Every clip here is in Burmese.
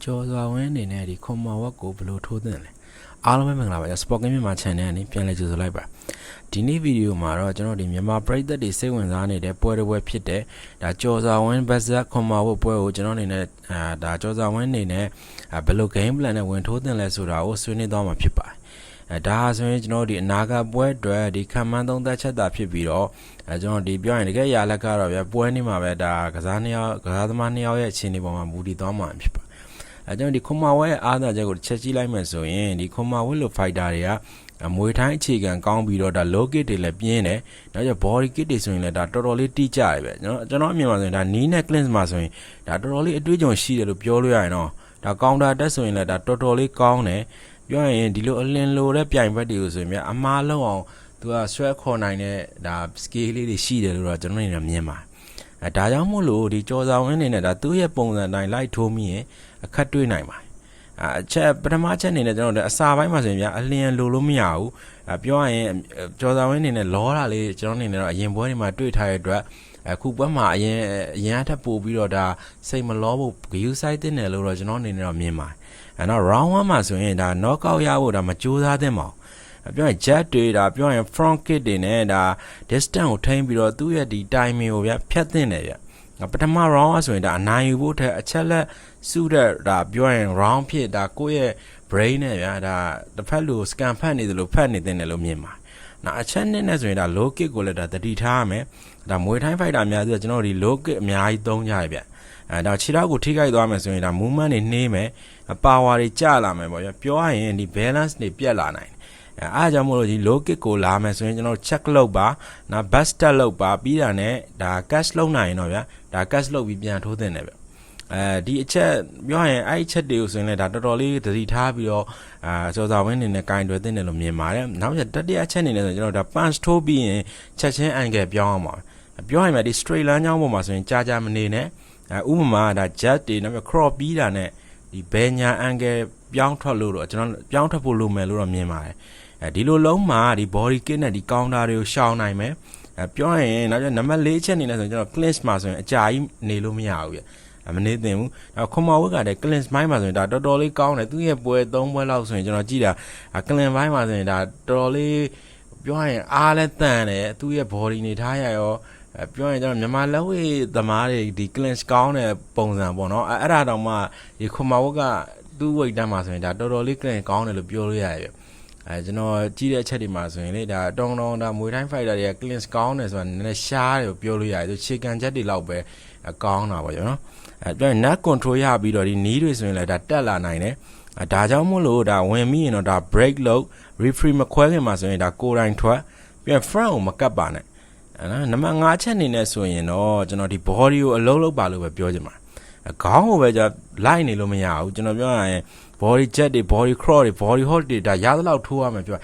ကျော်စွာဝင်းအနေနဲ့ဒီခွန်မာဝက်ကိုဘယ်လိုထိုးသင့်လဲအားလုံးပဲမင်္ဂလာပါ Sport Game မြန်မာ channel ကနေပြန်လည်ကြိုဆိုလိုက်ပါဒီနေ့ဗီဒီယိုမှာတော့ကျွန်တော်ဒီမြန်မာပရိသတ်တွေစိတ်ဝင်စားနေတဲ့ပွဲတစ်ပွဲဖြစ်တဲ့ဒါကျော်စွာဝင်း vs ခွန်မာဝက်ပွဲကိုကျွန်တော်အနေနဲ့ဒါကျော်စွာဝင်းအနေနဲ့ဘယ်လို game plan နဲ့ဝင်ထိုးသင့်လဲဆိုတာကိုဆွေးနွေးသွားမှာဖြစ်ပါတယ်ဒါဆိုရင်ကျွန်တော်ဒီအနာဂတ်ပွဲအတွက်ဒီခံမှန်းသုံးသပ်ချက်တာဖြစ်ပြီးတော့ကျွန်တော်ဒီပြောရင်တကယ်ရလက်ကတော့ဗျပွဲနေမှာပဲဒါကစားသမား2ယောက်ရဲ့အခြေအနေပေါ်မှာမူတည်သွားမှာဖြစ်ပါကျွန်တော်ဒီခွန်မာဝက်ရဲ့အားသာချက်ကိုတစ်ချက်ကြည့်လိုက်မယ်ဆိုရင်ဒီခွန်မာဝက်လို fighter တွေကမွေထိုင်းအခြေခံကောင်းပြီးတော့ဒါ low kick တွေလည်းပြင်းတယ်နောက်ကျ body kick တွေဆိုရင်လည်းဒါတော်တော်လေးတိကျရပဲကျွန်တော်အမြင်မှာဆိုရင်ဒါ knee နဲ့ clinch မှာဆိုရင်ဒါတော်တော်လေးအတွေ့အကြုံရှိတယ်လို့ပြောလို့ရရင်တော့ဒါ counter attack ဆိုရင်လည်းဒါတော်တော်လေးကောင်းတယ်ပြောရင်ဒီလိုအလင်းလိုတဲ့ပြိုင်ဘက်တွေကိုဆိုရင်မြအမားလုံးအောင်သူကဆွဲခေါ်နိုင်တဲ့ဒါ skill လေးတွေရှိတယ်လို့တော့ကျွန်တော်နေမြင်ပါတယ်ဒါကြောင့်မို့လို့ဒီကျော်စွာဝင်းနေနဲ့ဒါသူ့ရဲ့ပုံစံတိုင်းလိုက်ထိုးမိရင်အခက်တွေ့နိုင်ပါတယ်အချက်ပထမချက်အနေနဲ့ကျွန်တော်တို့အစာပိုင်းမှာဆိုရင်အလျင်လိုလို့မရဘူးပြောရရင်ကျော်စွာဝင်းနေနဲ့လောတာလေးကျွန်တော်အနေနဲ့တော့အရင်ပွဲတွေမှာတွေ့ထားတဲ့အတွက်အခုပွဲမှာအရင်အထက်ပို့ပြီးတော့ဒါစိတ်မလောဖို့ view site တင်တယ်လို့တော့ကျွန်တော်အနေနဲ့တော့မြင်ပါတယ်တော့ round 1မှာဆိုရင်ဒါ knockout ရဖို့ဒါမကြိုးစားသင့်ပါဘူးပြောရင် jet တွေဒါပြောရင် front kick တွေနဲ့ဒါ distance ကိုထိန်းပြီးတော့သူ့ရဲ့ဒီ timing ကိုဖြတ်သင့်တယ်ပထမ round ဆိုရင်ဒါအနိုင်ယူဖို့ထက်အချက်လက်စုတဲ့ဒါပြောရင် round ဖြစ်ဒါကိုယ့်ရဲ့ brain နဲ့ဒါတစ်ဖက်လို scan ဖတ်နေတယ်လို့ဖတ်နေတယ်လို့မြင်ပါတယ်နောက်အချက်နဲ့ဆိုရင်ဒါ low kick ကိုလည်းဒါတတိထားရမယ်ဒါမွေထိုင်း fighter အများကြီးကျွန်တော်ဒီ low kick အများကြီးသုံးကြရဒါခြေထောက်ကိုထိခိုက်သွားမယ်ဆိုရင်ဒါ movement တွေနှေးမယ် power တွေကျလာမယ်ပေါ့ပြောရရင်ဒီ balance တွေပြတ်လာနိုင်အားကြောင့်မို့လို့ဒီ low kick ကိုလာမယ်ဆိုရင်ကျွန်တော် check လုပ်ပါနောက် back step လုပ်ပါပြီးတာနဲ့ဒါ catch လုပ်နိုင်ရင်တော့ဒါ catch လုပ်ပြီးပြန်ထိုးသင့်တယ်ဒီအချက်ပြောရင်အဲ့အချက်တွေကိုဆိုရင်လည်းဒါတော်တော်လေးသတိထားပြီးတော့ကျော်စွာဝင်းအနေနဲ့ကင်တွယ်သင့်တယ်လို့မြင်ပါတယ်နောက်တတိယအချက်အနေနဲ့ဆိုကျွန်တော်ဒါ punch ထိုးပြီးရင်ချက်ချင်း angle ပြောင်းအောင်ပါပြောရင်ဒီ straight line ကြောင်းပေါ်မှာဆိုရင်ကြာမနေနဲ့ဥပမာဒါ jet တွေနောက် crop ပြီးတာနဲ့ဒီဘယ်ညာ angle ပြောင်းထွက်လို့တော့ကျွန်တော်ပြောင်းထွက်ဖို့လိုမယ်လို့တော့မြင်ပါတယ်ဒီလိုလုံးမှာဒီ body kick နဲ့ဒီ counter တွေကိုရှောင်နိုင်မယ်ပြောရင်နောက်နံပါတ်4ချက်အနေနဲ့ဆိုကျွန်တော် clinch မှာဆိုရင်အကြာကြီးနေလို့မရဘူးမနေသင့်ဘူးခွန်မာဝက်ကတဲ့ clinch ပိုင်းမှာဆိုရင်ဒါတော်တော်လေးကောင်းတယ်သူ့ရဲ့ပွဲ3ပွဲလောက်ဆိုရင်ကျွန်တော်ကြည့်တာ clinch ပိုင်းမှာဆိုရင်ဒါတော်တော်လေးပြောရင်အားလည်းတန်တယ်သူ့ရဲ့ body နေထားရရောပြောရင်ကျွန်တော်မြန်မာလက်ဝဲသမားတွေဒီ clinch ကောင်းတဲ့ပုံစံပေါ့နော်အဲ့ဒါတောင်မှဒီခွန်မာဝက်ကသူ့ weight တန်းမှာဆိုရင်ဒါတော်တော်လေး clinch ကောင်းတယ်လို့ပြောလို့ရတယ်ကျွန်တော်ကြည့်တဲ့အချက်တွေမှာဆိုရင်လေဒါတောင်းဒါမွေတိုင်း fighter တွေက clinch ကောင်းတယ်ဆိုတာနည်းနည်းရှားတယ်လို့ပြောလို့ရတယ်သူခြေကန်ချက်တွေလောက်ပဲကောင်းတာပေါ့နော်ပြောရင် net control ရပြီးတော့ဒီ knee တွေဆိုရင်လည်းဒါတက်လာနိုင်တယ်ဒါကြောင့်မို့လို့ဒါဝင်ပြီးရင်တော့ဒါ break လုပ် referee မခွဲခင်မှာဆိုရင်ဒါကိုယ်တိုင်ထွက်ပြန် front ကိုမကပ်ပါနဲ့နော်နံပါတ်5ချက်အနေနဲ့ဆိုရင်တော့ကျွန်တော်ဒီ body ကိုအလုံးလုံးပါလို့ပဲပြောချင်ပါတယ်ခေါင်းကိုပဲကြာလိုက်နေလို့မရဘူးကျွန်တော်ပြောရရင် body jet တွေ body cross တွေ body hold တွေဒါရသလောက်ထိုးရမယ်ပြော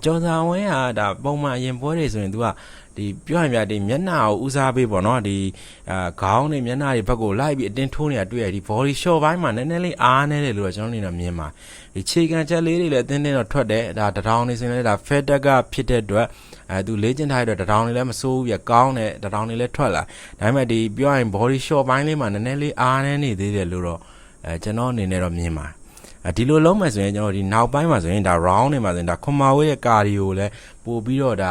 ကျော်စွာဝင်းဟာဒါပုံမှန်အရင်ပွဲတွေဆိုရင် तू ကဒီပြောရင်ဒီမျက်နှာကိုဦးစားပေးပေါ့နော်ဒီခေါင်းတွေမျက်နှာတွေဘက်ကိုလိုက်ပြီးအတင်းထိုးနေတာတွေ့ရဒီ body shot ဘိုင်းမှာနည်းနည်းလေးအားနေတယ်လို့တော့ကျွန်တော်နေတော့မြင်ပါဒီခြေကန်ချက်လေးတွေလည်းအတင်းတင်းတော့ထွက်တယ်ဒါတထောင်နေဆိုရင်လည်းဒါ fat tag ကဖြစ်တဲ့အတွက်သူလေ့ကျင့်ထားတဲ့တထောင်တွေလည်းမစိုးဘူးပြကောင်းတယ်တထောင်တွေလည်းထွက်လာဒါပေမဲ့ဒီပြောရင် body shot ဘိုင်းလေးမှာနည်းနည်းလေးအားနေသေးတယ်လို့တော့ကျွန်တော်အနေနဲ့တော့မြင်ပါဒီလိုလုံးမယ်ဆိုရင်ကျွန်တော်ဒီနောက်ပိုင်းမှာဆိုရင်ဒါ round တွေမှာဆိုရင်ဒါခွန်မာဝဲရဲ့ကာဒီယိုလည်းပို့ပြီးတော့ဒါ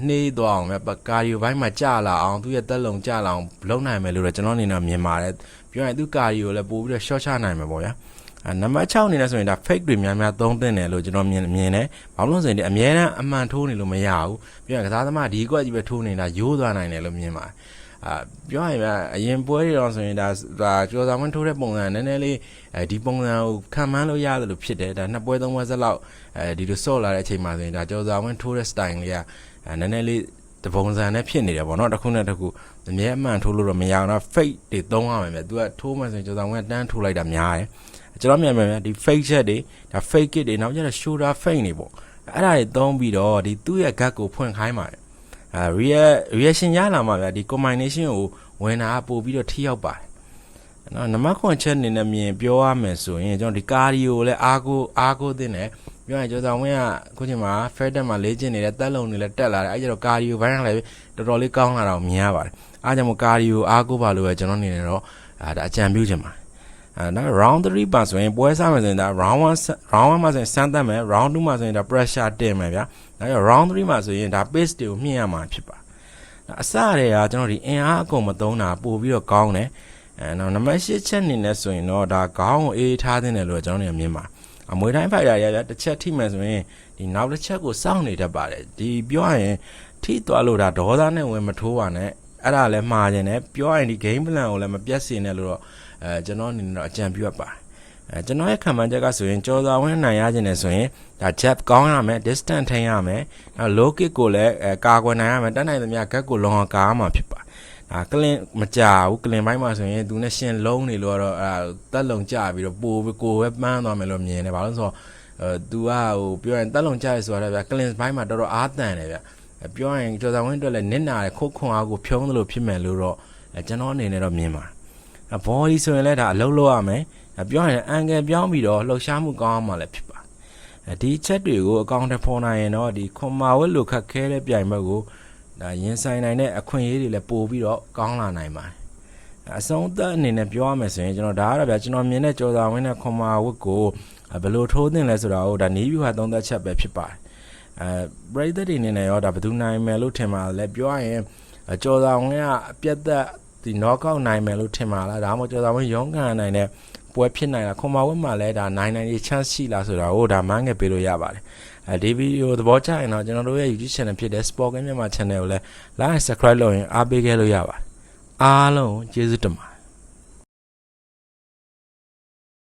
နှေးသွားအောင်ကာဒီယိုဘိုင်းမှာကြာလာအောင်သူ့ရဲ့တက်လုံကြာလာအောင်လုပ်နိုင်မယ်လို့တော့ကျွန်တော်အနေနဲ့မြင်ပါတယ်ပြောရင်သူကာဒီယိုလည်းပို့ပြီးတော့ short ချနိုင်မယ်ပေါ့ဗျာနံပါတ်6အနေနဲ့ဆိုရင်ဒါ fake တွေများများသုံးသင့်တယ်လို့ကျွန်တော်မြင်တယ်ဘာလို့လဲဆိုရင်ဒီအများအားအမှန်ထိုးနေလို့မရဘူးပြောရင်ကစားသမားဒီကွက်ကြီးပဲထိုးနေတာရိုးသွားနိုင်တယ်လို့မြင်ပါတယ်ပြောရင်အရင်ပွဲတွေတော့ဆိုရင်ဒါကျော်စွာဝင်းထိုးတဲ့ပုံစံနည်းနည်းလေးဒီပုံစံကိုခံမှန်းလို့ရတယ်လို့ဖြစ်တယ်ဒါ2ပွဲ3ပွဲဆက်လောက်ဒီလိုဆော့လာတဲ့အချိန်မှာဆိုရင်ဒါကျော်စွာဝင်းထိုးတဲ့ style လေးကနည်းနည်းလေးတပုံစံနဲ့ဖြစ်နေတယ်ပေါ့နော်တစ်ခုနဲ့တစ်ခုအမြဲအမှန်ထိုးလို့တော့မရအောင်တော့ fake တွေသုံးရမယ်သူကထိုးမှဆိုရင်ကျော်စွာဝင်းတန်းထိုးလိုက်တာများတယ်ကျွန်တော်မြင်မယ်ဒီ fake shot တွေဒါ fake kit တွေနောက်ကျတော့ shoulder fake တွေပေါ့အဲ့ဒါတွေသုံးပြီးတော့ဒီသူ့ရဲ့ gut ကိုဖွင့်ခိုင်းပါတယ်reaction ရလာမှာဗျာဒီ combination ကိုဝင်တာပို့ပြီးတော့ထိရောက်ပါတယ်နော်နံပါတ်9ချက်အနေနဲ့မြင်ပြောရမယ်ဆိုရင်ကျွန်တော်ဒီ cardio ကိုလည်းအားကိုသင့်တယ်ပြောရင်ကျော်စွာဝင်းကခုချိန်မှာ fat မှာလေ့ကျင့်နေတဲ့တက်လုံတွေလည်းတက်လာတယ်အဲ့ကျတော့ cardio ဘိုင်းကလည်းတော်တော်လေးကောင်းလာတော့မြင်ရပါတယ်အားကြောင့်မို့ cardio အားကိုပါလို့ပဲကျွန်တော်အနေနဲ့တော့ဒါအကြံပြုချင်ပါတယ် ဒါ round 3ပါဆိုရင်ပွဲစားမယ်ဆိုရင်ဒါ round 1မှာဆိုရင်စမ်းသပ်မယ် round 2မှာဆိုရင်ဒါ pressure တင်မယ်ဗျာဒါကြောင့် round 3မှာဆိုရင်ဒါ pace တွေကိုမြင့်ရမှာဖြစ်ပါအစတွေကကျွန်တော်ဒီအင်အားအကုန်မသုံးတာပို့ပြီးတော့ကောင်းတယ်နောက်နံပါတ်8ချက်အနေနဲ့ဆိုရင်တော့ဒါခေါင်းကိုအေးထားတဲ့လို့ကျွန်တော်တို့မြင်ပါအမွေတိုင်းဖိုက်တာရရတစ်ချက်ထိမယ်ဆိုရင်ဒီနောက်တစ်ချက်ကိုစောင့်နေတတ်ပါတယ်ဒီပြောရရင်ထိသွားလို့ဒါဒေါသနဲ့ဝင်မထိုးပါနဲ့အဲ့ဒါလည်းမှားခြင်းနဲ့ပြောရရင်ဒီ game plan ကိုလည်းမပြတ်စေနဲ့လို့တော့ကျွန်တော်အနေနဲ့တော့အကြံပြုရပါကျွန်တော်ရဲ့ခံမှန်းချက်ကဆိုရင်ကြော်စွာဝင်နိုင်ရခြင်းနဲ့ဆိုရင်ဒါ jab ကောင်းရမယ် distance ထိန်းရမယ်နောက် low kick ကိုလည်းကာကွယ်နိုင်ရမယ်တက်နိုင်သမျှ gap ကိုလုံအောင်ကာရမှာဖြစ်ပါကလင်မကြဘူးကလင်ပိုင်းမှာဆိုရင်သူနဲ့ရှင်လုံးနေလို့တော့တက်လုံကြပြီးတော့ပိုကိုပဲပန်းသွားမယ်လို့မြင်တယ်ဘာလို့ဆိုတော့သူကဟိုပြောရင်တက်လုံကြရဲဆိုတာဗျကလင်ပိုင်းမှာတော်တော်အားတန်တယ်ဗျပြောရင်ကြော်စွာဝင်အတွက်လည်းနစ်နာတယ်ခုတ်ခွန်အားကိုဖြုံးသလိုဖြစ်မယ်လို့တော့ကျွန်တော်အနေနဲ့တော့မြင်ပါဘော်ဒီဆိုရင်လည်းဒါအလုပ်လုပ်ရမယ်ပြောရင်အန်ဂယ်ပြောင်းပြီးတော့လှုပ်ရှားမှုကောင်းအောင်မှလည်းဖြစ်ပါဒီချက်တွေကိုအကောင့်ထဲပေါ်နိုင်ရင်တော့ဒီခွန်မာဝက်လိုခက်ခဲတဲ့ပြိုင်ဘက်ကိုဒါရင်ဆိုင်နိုင်တဲ့အခွင့်အရေးတွေလည်းပို့ပြီးတော့ကောင်းလာနိုင်ပါတယ်အဆုံးသက်အနေနဲ့ပြောရမယ်ဆိုရင်ကျွန်တော်ဒါကတော့ဗျာကျွန်တော်မြင်တဲ့ကြော်စွာဝင်တဲ့ခွန်မာဝက်ကိုဘယ်လိုထိုးသင့်လဲဆိုတာကိုဒါနီးဗျူဟာသုံးသက်ချက်ပဲဖြစ်ပါတယ်ပရိသတ်တွေအနေနဲ့ရောဒါဘယ်သူနိုင်မယ်လို့ထင်ပါလဲပြောရရင်ကြော်စွာဝင်ကအပြတ်သက်ဒီ knockout နိုင်မယ်လို့ထင်ပါလားဒါမှမဟုတ်ကြော်စွာဝင်ရုန်းကန်နိုင်တဲ့ပွဲဖြစ်နိုင်လားခွန်မာဝက်မှာလည်းဒါနိုင်ရေး chance ရှိလားဆိုတာကိုဒါမှန်းငယ်ပေးလို့ရပါတယ်ဒီဗီဒီယိုသဘောကျရင်တော့ကျွန်တော်တို့ရဲ့ YouTube channel ဖြစ်တဲ့ Sport Game မြန်မာ channel ကိုလည်း like and subscribe လုပ်ရင်အားပေးခဲ့လို့ရပါတယ်အားလုံးကျေးဇူးတင်ပါတယ်